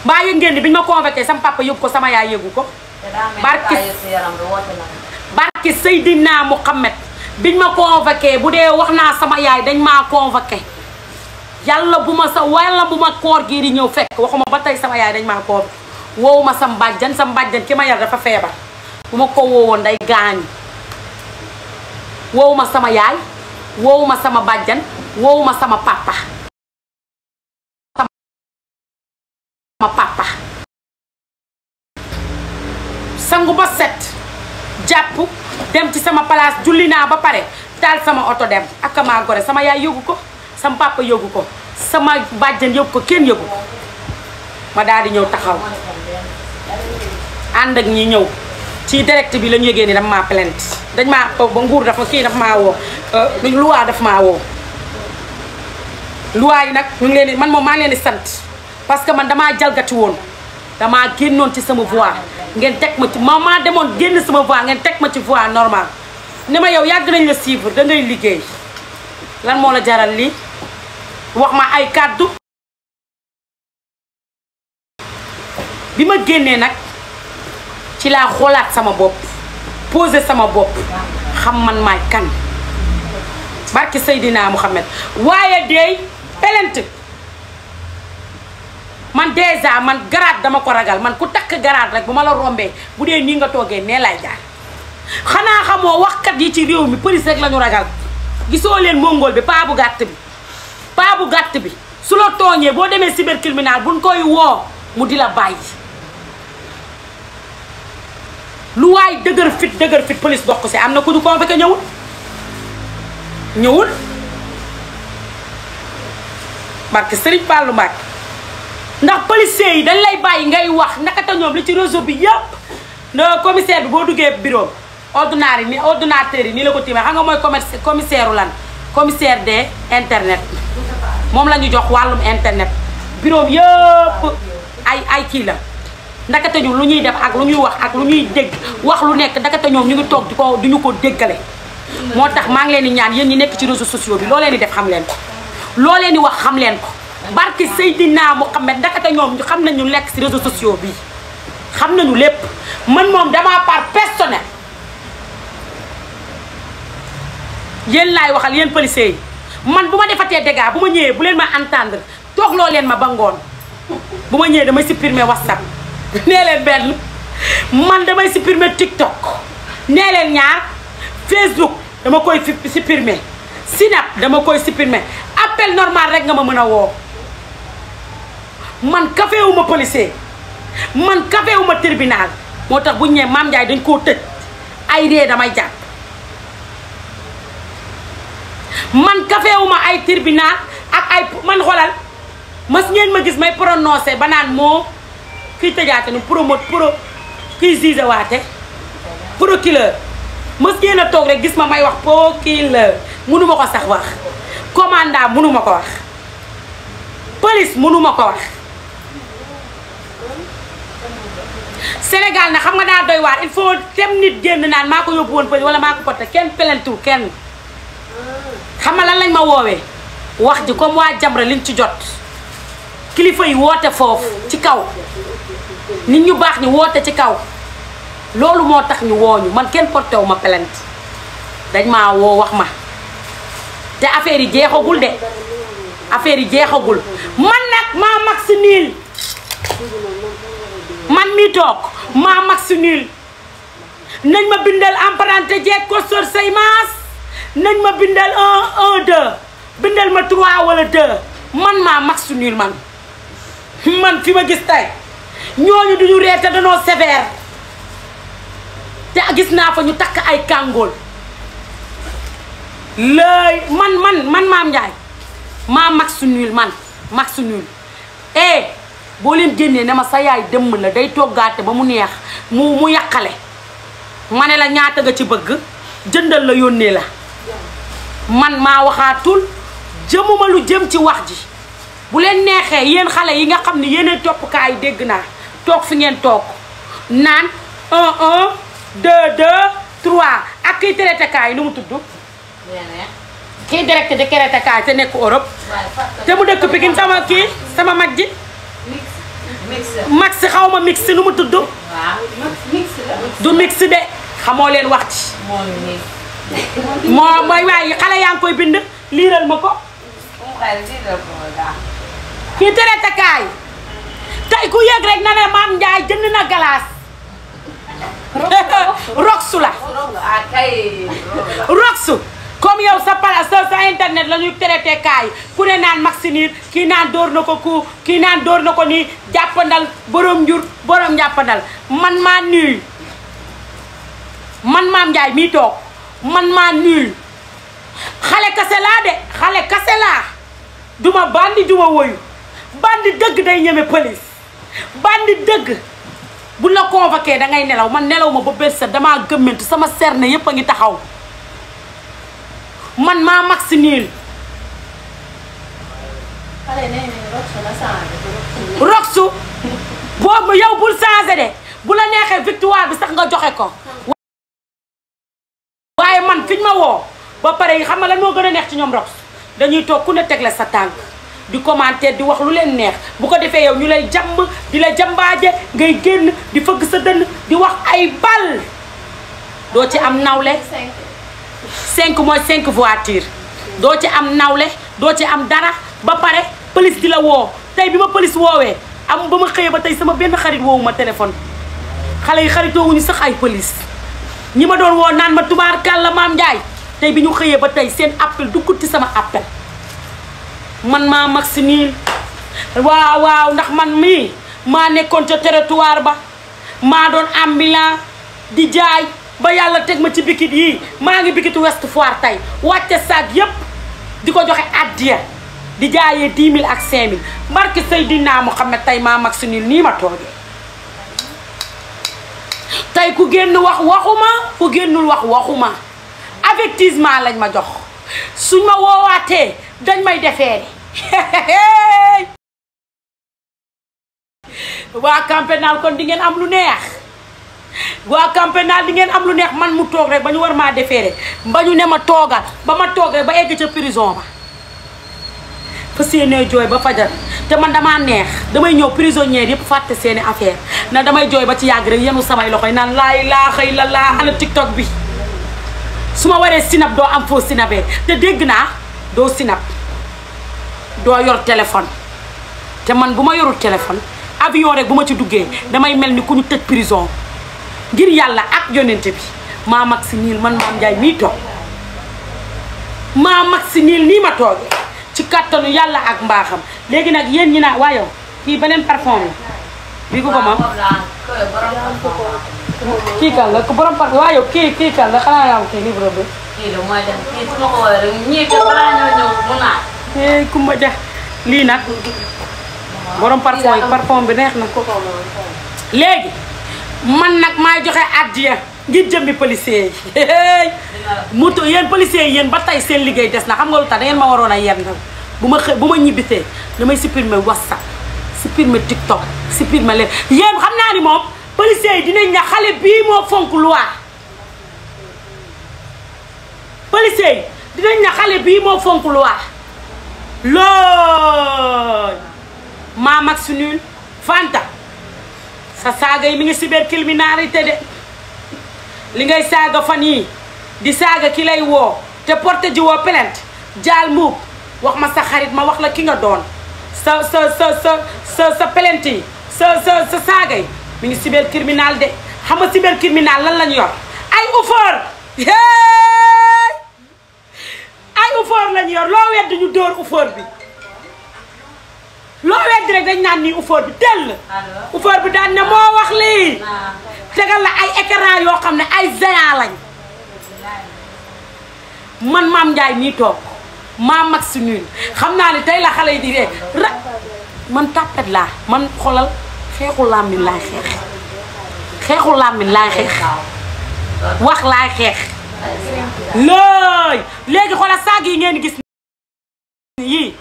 mbaa yëg ngeen ni biñ ma convoqué sama papa yëg ko sama yaay yëgu ko barki Seydina Muhammad biñ ma convoqué bu dee wax naa sama yaay dañ maa convoqué yàlla bu ma koor gii di ñëw fekk waxuma ba tey sama yaay dañ maa convoqué woowu ma sa mbàjjan ki ma yar dafa feebar bu ma ko woowoon day gaañ woowu ma sama yaay woowu ma sama bàjjan woowu ma sama papa sangu ba set jàpp dem ci sama place julli naa ba pare taal sama oto dem ak maa gore sama yaay yëgu ko sama papa yëgu ko sama bàjjan yëgu ko kenn yëgu ko ma daal di ñëw taxaw ànd ak ñi ñëw ci direct bi la ñu yëgee ni dama maa plainte dañ maa ba nguur dafa kii dafa maa woo loi dafa maa woo loi yi nag ñu ngi leen di man moom maa leen di sant parce que man damaa jalgati woon damaa génnoon ci sama voix ngeen teg ma ci maa demoon génn sama voix ngeen teg ma ci voix normal ni ma yow yàgg nañ la suivre da ngay liggéey lan moo la jaral lii wax ma ay kàddu bi ma génnee nag ci laa xoolaat sama bopp posé sama bopp xam man maay kan barki Seydina Muhammad waaye deey pelent man déjà man garaat dama ko ragal man ku takk garaat rek bu ma la rombee bu dee nii nga toogee nee lay jaar xanaa xamoo waxkat yi ci réew mi police rek la ñu ragal gisoo leen mongol bi paa bu gàtt bi su la tooñee boo demee cybercriminel buñ koy woo mu di la bàyyi lu waay dëgër fit police bokk si am na ku ñu convoqué ñëwul barke Serigne Fallou Mbacké ndax policiers yi dañ lay bàyyi ngay wax nakata ñoom li ci réseau bi yëpp na commissaire bi boo duggee bureau ordinateur yi nii la ko tiimee xam nga mooy commissaire lan commissaire des internet moom la ñu jox wàllum internet bureau yëpp ay kii la ndakate ñu lu ñuy def ak lu ñuy wax ak lu ñuy dégg wax lu nekk ndakate ñoom ñu ngi toog di ñu ko déggale moo tax maa ngi leen di ñaan yéen ñi nekk ci réseaux sociaux bi loo leen di def xam leen ko loo leen di wax xam leen ko barki Seydina Muhammad ndakate ñoom xam nañu nekk ci réseaux sociaux bi xam nañu lépp man moom dama part personnel yéen laay waxal yéen policiers yi man bu ma defatee dégâts bu ma ñëwee bu leen ma entendre toog loo leen ma ba ngoon bu ma ñëwee damay supprimer WhatsApp nee leen benn man damay supprimer TikTok nee leen ñaar Facebook dama koy supprimer Snap dama koy supprimer appel normal rek nga ma mën a woo man kafeewuma policier man kafeewuma tribunal moo tax bu ñu nee Mame Ndiaye dañ koo tëj ay ree damay jàpp man kafeewuma ay tribunal ak ay man xoolal mas ngeen ma gis may prononcé ba naan moo kiy tëjaate nu kiy juge waate procureur mas ngeen a toog rek gis ma may wax procureur mënuma ko sax wax commandant mënuma ko wax police mënuma ko wax Sénégal na xam nga daa doy waar il faut tem nit génn naan maa ko yóbbu woon police wala maa ko porté kenn pelentul kenn xam nga lan lañ ma woowee wax ji comme waa Jamra liñ ci jot kilifa yi woote foofu ci kaw nit ñu baax ñi woote ci kaw loolu moo tax ñu wooñu man kenn porté wu ma plainte dañ maa woo wax ma te affaire yi jeexagul de affaire yi jeexagul man nag maa max niil man mi toog maa max niil nañ ma bindal emprunté jeeg ko sor say maas nañ ma bindal 1 2 bindal ma 3 wala 2 man maa max niil man fi ma gis tey ñooñu duñu reete danoo sévère te gis naa fa ñu takk ay kàngool lay man Mame Ndiaye maa max niil man max niil boo leen génnee ne ma sa yaay dëmm la day toggaate ba mu neex mu yàqale ma ne la ñaata nga ci bëgg jëndal la yónnee la man maa waxaatul jëmuma lu jëm ci wax ji bu leen neexee yéen xale yi nga xam ne yéen toppkaay yi dégg naa toog fi ngeen toog naan 1 1 2 2 3 ak kiy traité kaay nu mu tudd kiy direct di traité kaay te nekk Europe te mu dëkk Pikine sama mag ji max xaw ma mix nu mu tudd. du mix de xamoo leen wax ci. moo mooy waaye xale yaa ngi koy bind liiral ma ko. kii traité kaay tey ku yëg rek na ne Mame Ndiaye jënd na galaas. roxu la. roxu comme yow sa internet la ñuy traité kaay ku ne naan maxinir kii naan dóor na ko ku kii naan dóor na ko nii jàppandal borom njur borom jàppandal man maa nul man Mame Ndiaye mii toog man maa nul xale kase laa de xale kase laa duma bandi duma woyu bandi dëgg day ñeme police bandi dëgg bu la convoqué da ngay nelaw man nelaw ma ba bët sa damaa gëmmentu sama serne yépp a ngi taxaw man maa maxi niil roxu boobu yow bul changé de bu la neexee victoire bi sax nga joxe ko waaye man fiñ ma woo ba pare xam nga lan moo gën a neex ci ñoom rox dañuy toog ku ne tegle sa tànk di commenter di wax lu leen neex bu ko defee yow ñu lay jàmm di la jàmbaaje ngay génn di fëgg sa dënn di wax ay bal doo ci am nawle 5 mooy 5 voitures doo ci am nawle doo ci am dara ba pare police di la woo tey bi ma police woowee am ba ma xëyee ba tey sama benn xarit woowu ma téléphone xale yi xaritoowuñu sax ay police ñi ma doon woo naan ma tubaarkàlla Mame Ndiaye tey bi ñu xëyee ba tey seen appel dugguti sama appel man maa maxi nii waaw ndax man mii maa nekkoon ca territoire ba maa doon ambulant di jaay ba yàlla teg ma ci bikit yii maa ngi bikitu West Foire tey wàcce saag yépp di ko joxe addiya di jaayee 10 000 ak 5 000 barke Seydina Muhammad tey maa maxi nii ma toogee tey ku génn wax waxuma ku génnul wax waxuma avertissement lañ ma jox suñ ma woowaatee dañ may defee waa Camp Pénal kon di ngeen am lu neex waa Camp Pénal di ngeen am lu neex man mu toog rek ba ñu war maa defeere ba ñu ne ma toogal ba ma toog rek ba egg ca prison ba fa séenee jooy ba fajar te man damaa neex damay ñëw prisonnière yëpp fàtte seeni affaire na damay jooy ba ci yàgg rek yenu samay loxo yi naan laa ilaaha illallaah ana TikTok bi su ma waree sinap doo am foo sinapee te dégg naa doo sinap doo yor téléphone te man bu ma yorul téléphone avion rek bu ma ci duggee damay mel ni ku ñu tëj prison ngir yàlla ak yonente bi maa maxi niil man Mame Ndiaye mii toog maa maxi niil nii ma toogee ci kattanu yàlla ak mbaaxam léegi nag yéen ñi naa waayow kii beneen parfum la bii ko moom kii kan la ku borom parfum waayow kii kan la xanaa yaa kii livre bi kii de mooy dem kii su ma ko woowee rek ñii te balaa ñoo ñëw mu naan. Kumba ja lii nag borom parfum yi parfum bi neex na ko léegi man nag maay joxe addiya ngir jëmmi policier yi mutu yéen policier yi yéen ba tey seen liggéey des na xam nga lu tax da ngeen ma waroon a yenn bu ma ñibbisee damay supprimer WhatsApp supprimer TikTok supprimer leen yéen xam naa ni moom policier yi dinañ ne xale bii moo fonk loi policier yi dinañ ne xale bii moo fonk loi lool maa mag su nul Fanta sa saaga yi mi ngi cybercriminalité de li ngay saaga fan yii di saaga ki lay woo te porté ji woo plainte jaal muub wax ma sa xarit ma wax la ki nga doon sa plainte yi sa saaga yi mi ngi cybercriminal de xam nga cybercriminal lan lañu yor ay ufoor ay ufoor lañu yor loo wedd ñu dóor ufoor bi loo wedd rek dañ naan nii ufoor bi tell ufoor bi daan ne moo wax lii tegal la ay écran yoo xam ne ay géant lañ man Mame Ndiaye mii toog maa mag si ñun xam naa ne tey la xale yi di ree man tàppet laa man xolal xeexu làmmiñ laay xeex xeexu làmmiñ laay xeex wax laay xeex looy léegi xoolal saag yi ngeen gis yii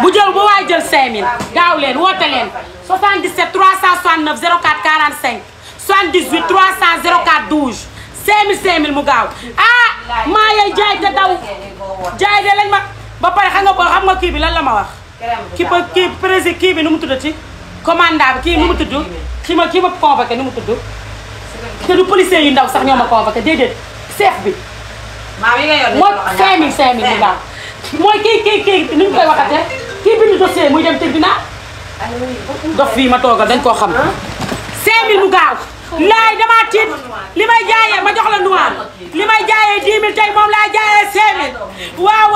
bu jël bu waay jël 5000 gaaw leen woote leen 77 369 04 45 78 300 04 12 5000 mu gaaw ah maa yay jaay te daw jaay de lañ ma ba pare xam nga kii bi lan la ma wax. kii bi nu mu tuddati. commandant bi kii nu mu tudd. kii ma convoqué nu mu tudd. te du policier yu ndaw sax ñoo ma convoqué déedéet chef bi. maa mi nga yor mooy 5000 bu gaaw. mooy kii nu ñu koy waxatee kii bindu dossier muy dem tribunal. dof fii ma toogal dañ koo xam. 5000 bu gaaw. laay damaa tiit li may jaayee ma jox la nuwaan li may jaayee 10 000 tey moom laa jaayee 5000 waaw.